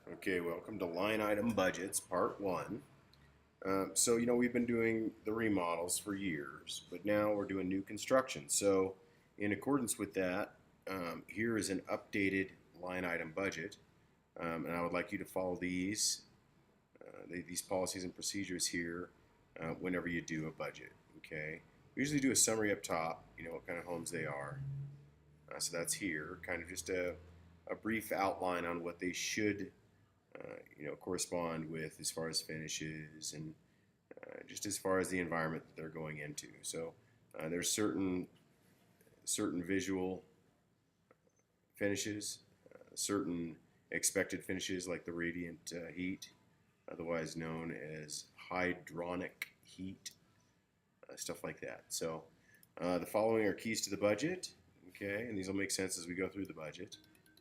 Okay, welcome to Line Item Budgets, Part 1. We've been doing the remodels for years, but now we're doing new construction. So, in accordance with that, here is an updated line item budget, and I would like you to follow these policies and procedures here whenever you do a budget. Okay, we usually do a summary up top, what kind of homes they are. So that's here, kind of just a brief outline on what they should correspond with as far as finishes and just as far as the environment that they're going into. So there's certain visual finishes, certain expected finishes like the radiant heat, otherwise known as hydronic heat, stuff like that. So the following are keys to the budget, okay, and these will make sense as we go through the budget.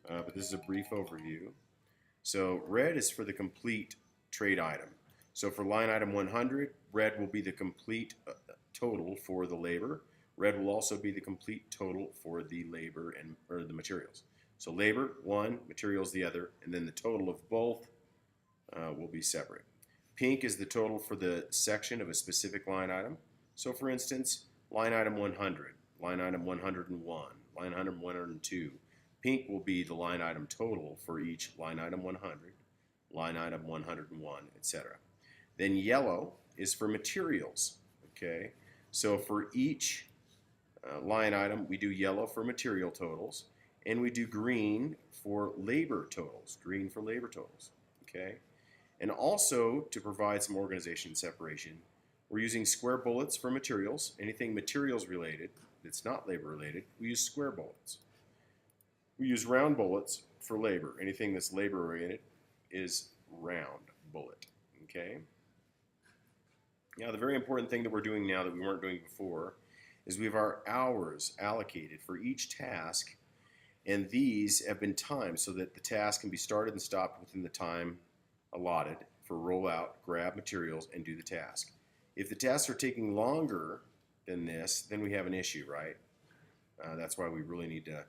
But this is a brief overview. So red is for the complete trade item. So for line item 100, red will be the complete total for the labor. Red will also be the complete total for the labor or the materials. So labor, one, materials, the other, and then the total of both will be separate. Pink is the total for the section of a specific line item. So for instance, line item 100, line item 101, line item 102. Pink will be the line item total for each line item 100, line item 101, etc. Then yellow is for materials, okay? So for each line item, we do yellow for material totals, and we do green for labor totals, okay? And also, to provide some organization separation, we're using square bullets for materials. Anything materials related that's not labor related, we use square bullets. We use round bullets for labor. Anything that's labor oriented is round bullet, okay? Now, the very important thing that we're doing now that we weren't doing before is we have our hours allocated for each task, and these have been timed so that the task can be started and stopped within the time allotted for rollout, grab materials, and do the task. If the tasks are taking longer than this, then we have an issue, right? That's why we really need to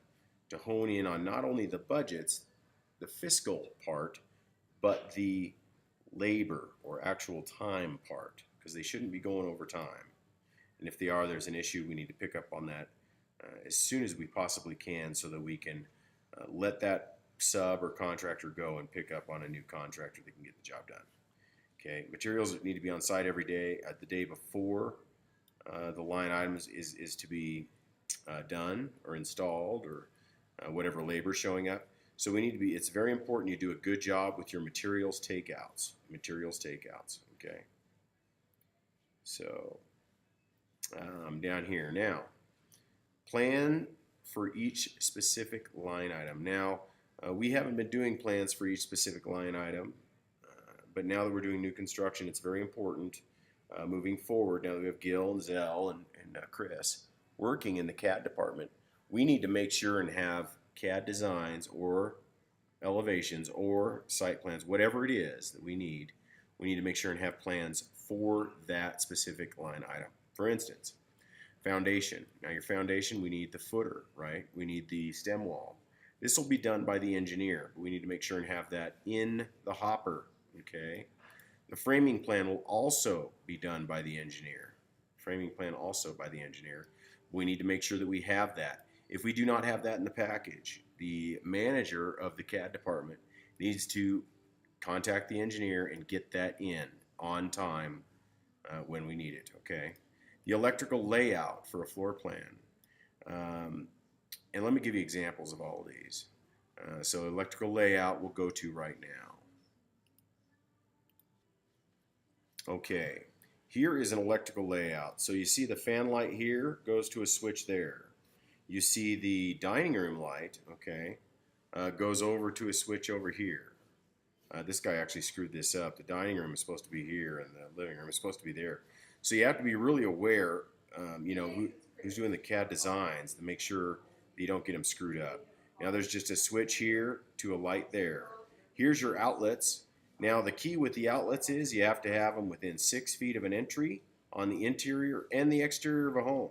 hone in on not only the budgets, the fiscal part, but the labor or actual time part, because they shouldn't be going over time. And if they are, there's an issue. We need to pick up on that as soon as we possibly can so that we can let that sub or contractor go and pick up on a new contractor that can get the job done. Okay, materials need to be on site every day. The day before the line item is to be done or installed or whatever labor showing up. So we need to be, it's very important you do a good job with your materials takeouts, okay? So down here now, plan for each specific line item. Now, we haven't been doing plans for each specific line item, but now that we're doing new construction, it's very important moving forward. Now that we have Gil and Zell and Chris working in the CAD department, we need to make sure and have CAD designs or elevations or site plans, whatever it is that we need to make sure and have plans for that specific line item. For instance, foundation. Now your foundation, we need the footer, right? We need the stem wall. This will be done by the engineer, but we need to make sure and have that in the hopper, okay? The framing plan will also be done by the engineer. We need to make sure that we have that. If we do not have that in the package, the manager of the CAD department needs to contact the engineer and get that in on time when we need it, okay? The electrical layout for a floor plan. And let me give you examples of all of these. So electrical layout we'll go to right now. Okay, here is an electrical layout. So you see the fan light here goes to a switch there. You see the dining room light, okay, goes over to a switch over here. This guy actually screwed this up. The dining room is supposed to be here and the living room is supposed to be there. So you have to be really aware, who's doing the CAD designs to make sure that you don't get them screwed up. Now there's just a switch here to a light there. Here's your outlets. Now the key with the outlets is you have to have them within 6 feet of an entry on the interior and the exterior of a home.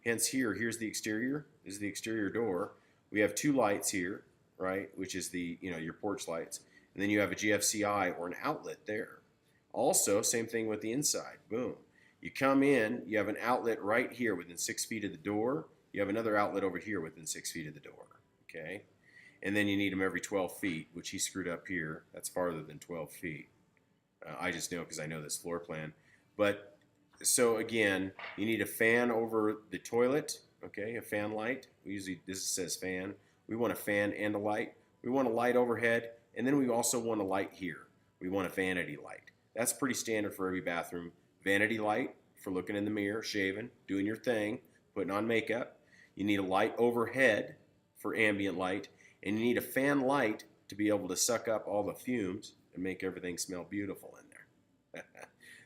Hence here's the exterior. This is the exterior door. We have two lights here, right, which is the, your porch lights. and then you have a GFCI or an outlet there. Also, same thing with the inside. Boom. You come in, you have an outlet right here within 6 feet of the door. You have another outlet over here within 6 feet of the door. Okay? And then you need them every 12 feet, which he screwed up here. That's farther than 12 feet. I just know because I know this floor plan. But so again, you need a fan over the toilet, okay, a fan light. We usually, this says fan. We want a fan and a light. We want a light overhead, and then we also want a light here. We want a vanity light. That's pretty standard for every bathroom. Vanity light for looking in the mirror, shaving, doing your thing, putting on makeup. You need a light overhead for ambient light, and you need a fan light to be able to suck up all the fumes and make everything smell beautiful in there.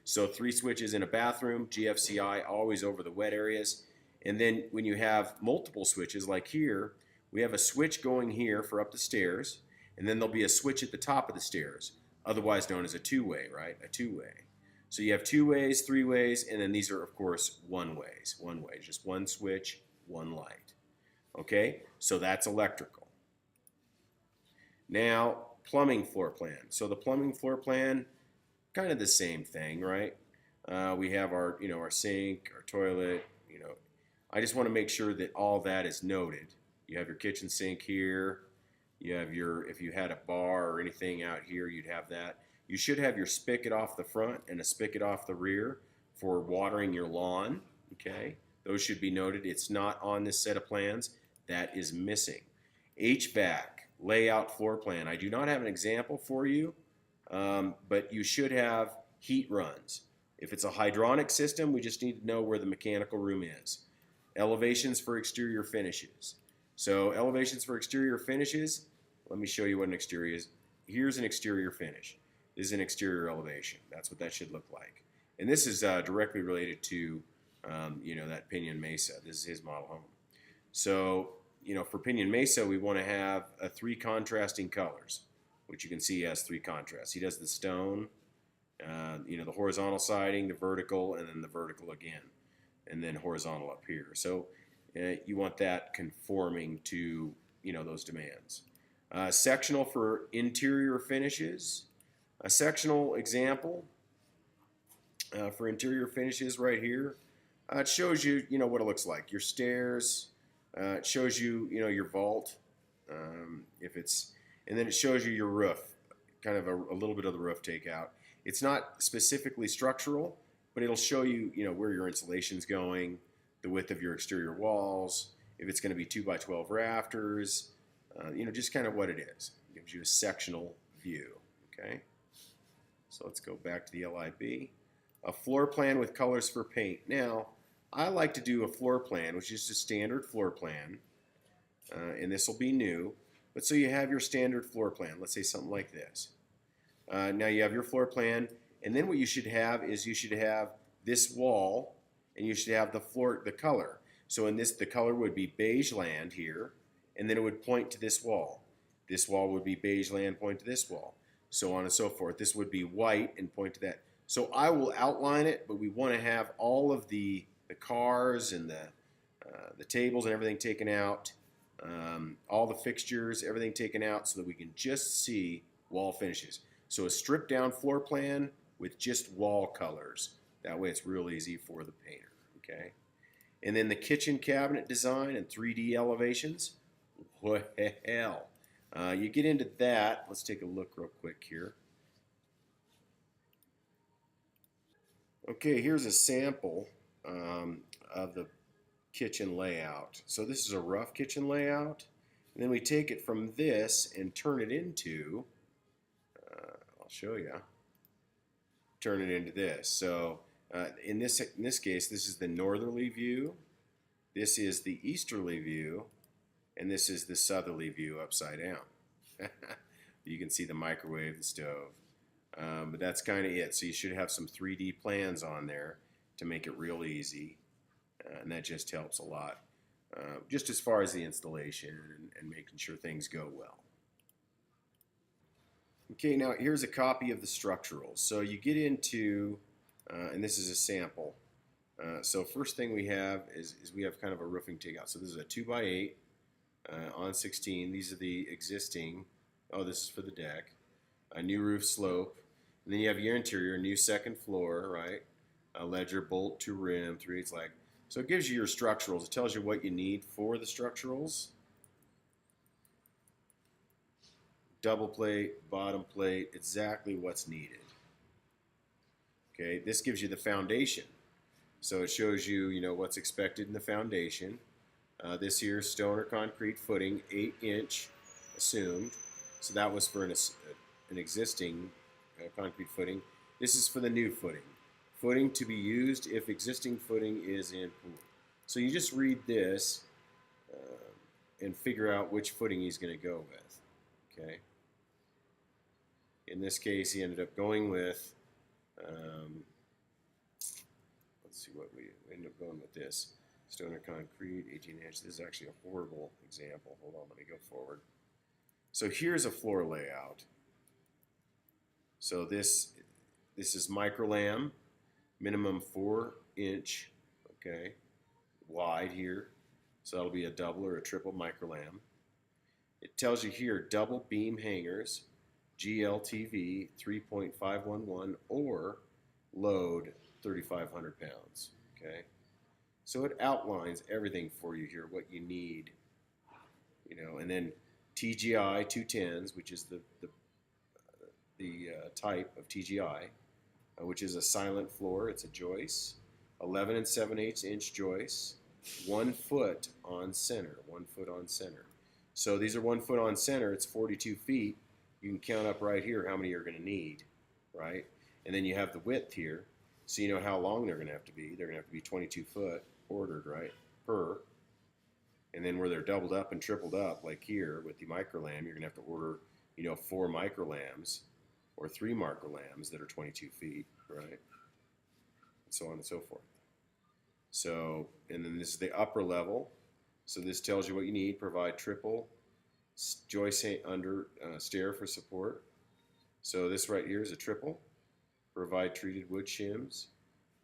So 3 switches in a bathroom, GFCI always over the wet areas. And then when you have multiple switches like here, we have a switch going here for up the stairs, and then there'll be a switch at the top of the stairs, otherwise known as a two-way, right? A two-way. So you have 2 ways, 3 ways, and then these are, of course, 1 ways. 1 way, just 1 switch, 1 light. Okay, so that's electrical. Now, plumbing floor plan. So the plumbing floor plan, kind of the same thing, right? We have our, our sink, our toilet, I just want to make sure that all that is noted. You have your kitchen sink here. You have your, if you had a bar or anything out here, you'd have that. You should have your spigot off the front and a spigot off the rear for watering your lawn, okay? Those should be noted. It's not on this set of plans. That is missing. HVAC, layout floor plan. I do not have an example for you, but you should have heat runs. If it's a hydronic system, we just need to know where the mechanical room is. Elevations for exterior finishes. So elevations for exterior finishes, let me show you what an exterior is. Here's an exterior finish. This is an exterior elevation. That's what that should look like. And this is directly related to, that Pinion Mesa. This is his model home. So, for Pinion Mesa, we want to have 3 contrasting colors, which you can see has 3 contrasts. He does the stone, the horizontal siding, the vertical, and then the vertical again, and then horizontal up here. So you want that conforming to, those demands. Sectional for interior finishes. A sectional example for interior finishes right here. It shows you, what it looks like. Your stairs. It shows you, your vault. And then it shows you your roof, kind of a little bit of the roof takeout. It's not specifically structural, but it'll show you, where your insulation's going, the width of your exterior walls, if it's going to be 2x12 rafters, just kind of what it is. It gives you a sectional view, okay? So let's go back to the LIB. A floor plan with colors for paint. Now, I like to do a floor plan, which is a standard floor plan, and this will be new. But so you have your standard floor plan. Let's say something like this. Now you have your floor plan, and then what you should have is you should have this wall, and you should have the color. So in this, the color would be beige land here, and then it would point to this wall. This wall would be beige land, point to this wall, so on and so forth. This would be white and point to that. So I will outline it, but we want to have all of the cars and the tables and everything taken out, all the fixtures, everything taken out, so that we can just see wall finishes. So a stripped down floor plan with just wall colors. That way it's real easy for the painter, okay? And then the kitchen cabinet design and 3D elevations. What the hell? You get into that. Let's take a look real quick here. Okay, here's a sample of the kitchen layout. So this is a rough kitchen layout. And then we take it from this and turn it into, I'll show you, turn it into this. So in this case, this is the northerly view, this is the easterly view, and this is the southerly view upside down. You can see the microwave, the stove. But that's kind of it. So you should have some 3D plans on there to make it real easy. And that just helps a lot. Just as far as the installation and making sure things go well. Okay, now here's a copy of the structurals. So you get into, and this is a sample. So first thing we have is we have kind of a roofing takeout. So this is a 2x8 on 16. These are the existing. Oh, this is for the deck. a new roof slope, and then you have your interior, new second floor, right? A ledger bolt to rim, 3/8 lag. So it gives you your structurals. It tells you what you need for the structurals. Double plate, bottom plate, exactly what's needed. Okay, this gives you the foundation. So it shows you, what's expected in the foundation. This here is stone or concrete footing, 8-inch assumed. So that was for an existing concrete footing. This is for the new footing. Footing to be used if existing footing is in pool. So you just read this and figure out which footing he's going to go with. Okay. In this case, he ended up going with, let's see what we ended up going with this. Stone or concrete, 18-inch. This is actually a horrible example. Hold on, let me go forward. So here's a floor layout. So this is microlam, minimum 4-inch, okay, wide here. So that'll be a double or a triple microlam. It tells you here double beam hangers, GLTV 3.511 or load 3,500 pounds. Okay, so it outlines everything for you here, what you need, and then TGI 210s, which is the type of TGI, which is a silent floor. It's a joist, 11 7/8 inch joist, 1 foot on center, 1 foot on center. So these are 1 foot on center. It's 42 feet. You can count up right here how many you're going to need, right? And then you have the width here, so you know how long they're going to have to be. They're going to have to be 22 foot ordered, right, per. And then where they're doubled up and tripled up, like here with the microlam, you're going to have to order, 4 microlams or 3 microlams that are 22 feet, right? And so on and so forth. So, and then this is the upper level. So this tells you what you need. Provide triple joist under stair for support. So this right here is a triple. Provide treated wood shims.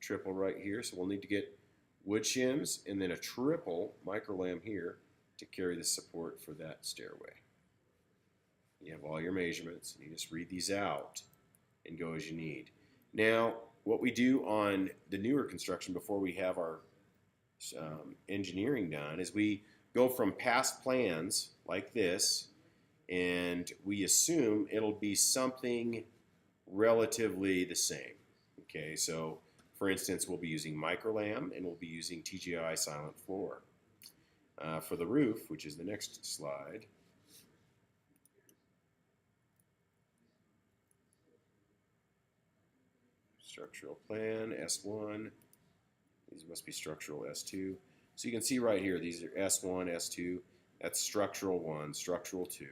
Triple right here. So we'll need to get wood shims and then a triple microlam here to carry the support for that stairway. You have all your measurements, and you just read these out and go as you need. Now, what we do on the newer construction before we have our engineering done is we go from past plans like this, and we assume it'll be something relatively the same. Okay, so for instance, we'll be using microlam and we'll be using TGI silent floor. For the roof, which is the next slide, structural plan, S1. These must be structural S2. So you can see right here, these are S1, S2. That's structural 1, structural 2.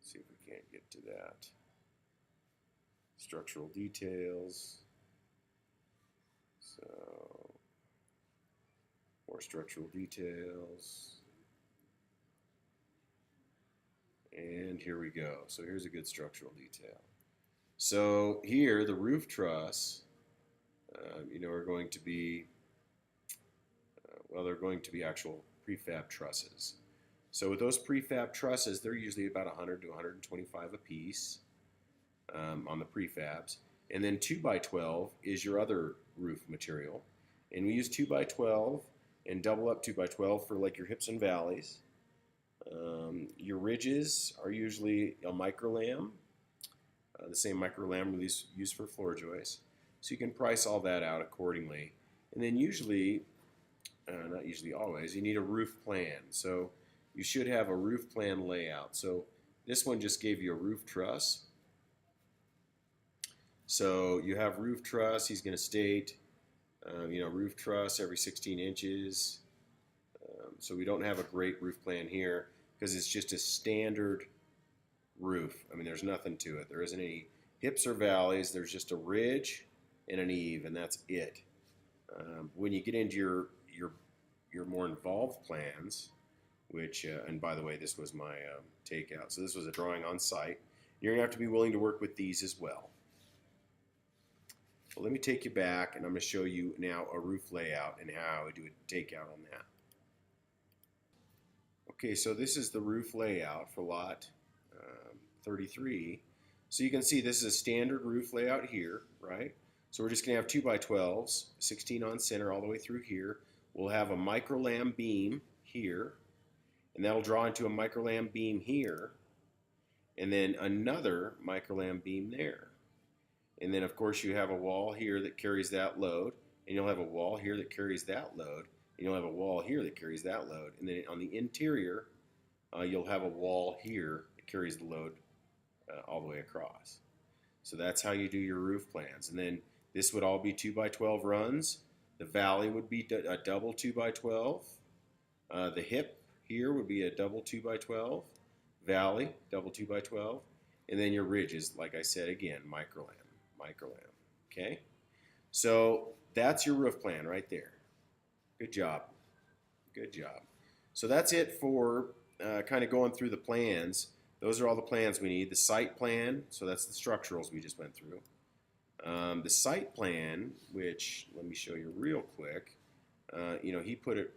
See if we can't get to that. Structural details. So, more structural details. And here we go. So here's a good structural detail. So here, the roof truss, are going to be, they're going to be actual prefab trusses. So with those prefab trusses, they're usually about 100 to 125 a piece on the prefabs. And then 2x12 is your other roof material. And we use 2x12 and double up 2x12 for like your hips and valleys. Your ridges are usually a microlam, the same microlam we use for floor joists. So you can price all that out accordingly. And then usually, not usually always, you need a roof plan. So you should have a roof plan layout. So this one just gave you a roof truss. So you have roof truss, he's going to state, roof truss every 16 inches. So we don't have a great roof plan here because it's just a standard roof. I mean, there's nothing to it. There isn't any hips or valleys. There's just a ridge and an eave, and that's it. When you get into your more involved plans, which, and by the way, this was my takeout. So this was a drawing on site. You're going to have to be willing to work with these as well. Well, let me take you back, and I'm going to show you now a roof layout and how I do a takeout on that. Okay, so this is the roof layout for lot 33. So you can see this is a standard roof layout here, right? So we're just going to have 2x12s, 16 on center all the way through here. We'll have a microlam beam here, and that'll draw into a microlam beam here, and then another microlam beam there. And then, of course, you have a wall here that carries that load, and you'll have a wall here that carries that load, and you'll have a wall here that carries that load. And then on the interior, you'll have a wall here that carries the load all the way across. So that's how you do your roof plans. And then this would all be 2x12 runs. The valley would be a double 2x12. The hip here would be a double 2x12. Valley, double 2x12. And then your ridges, like I said again, microlam. Okay? So that's your roof plan right there. Good job. Good job. So that's it for kind of going through the plans. Those are all the plans we need. The site plan, so that's the structurals we just went through. The site plan, which let me show you real quick, he put it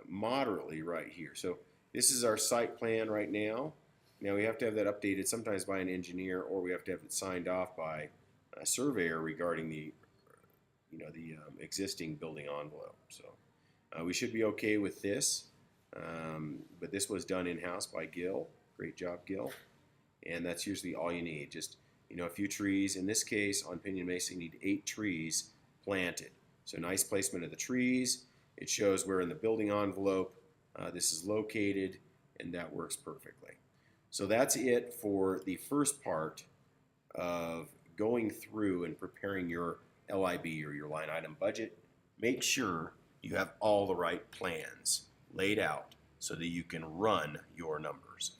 moderately right here. So this is our site plan right now. Now we have to have that updated sometimes by an engineer, or we have to have it signed off by a surveyor regarding the existing building envelope. So we should be okay with this. But this was done in-house by Gil. Great job, Gil. And that's usually all you need. Just, a few trees. In this case, on Pinyon Mesa, you need 8 trees planted. So nice placement of the trees. It shows where in the building envelope this is located, and that works perfectly. So that's it for the first part of going through and preparing your LIB, or your line item budget. Make sure you have all the right plans laid out so that you can run your numbers.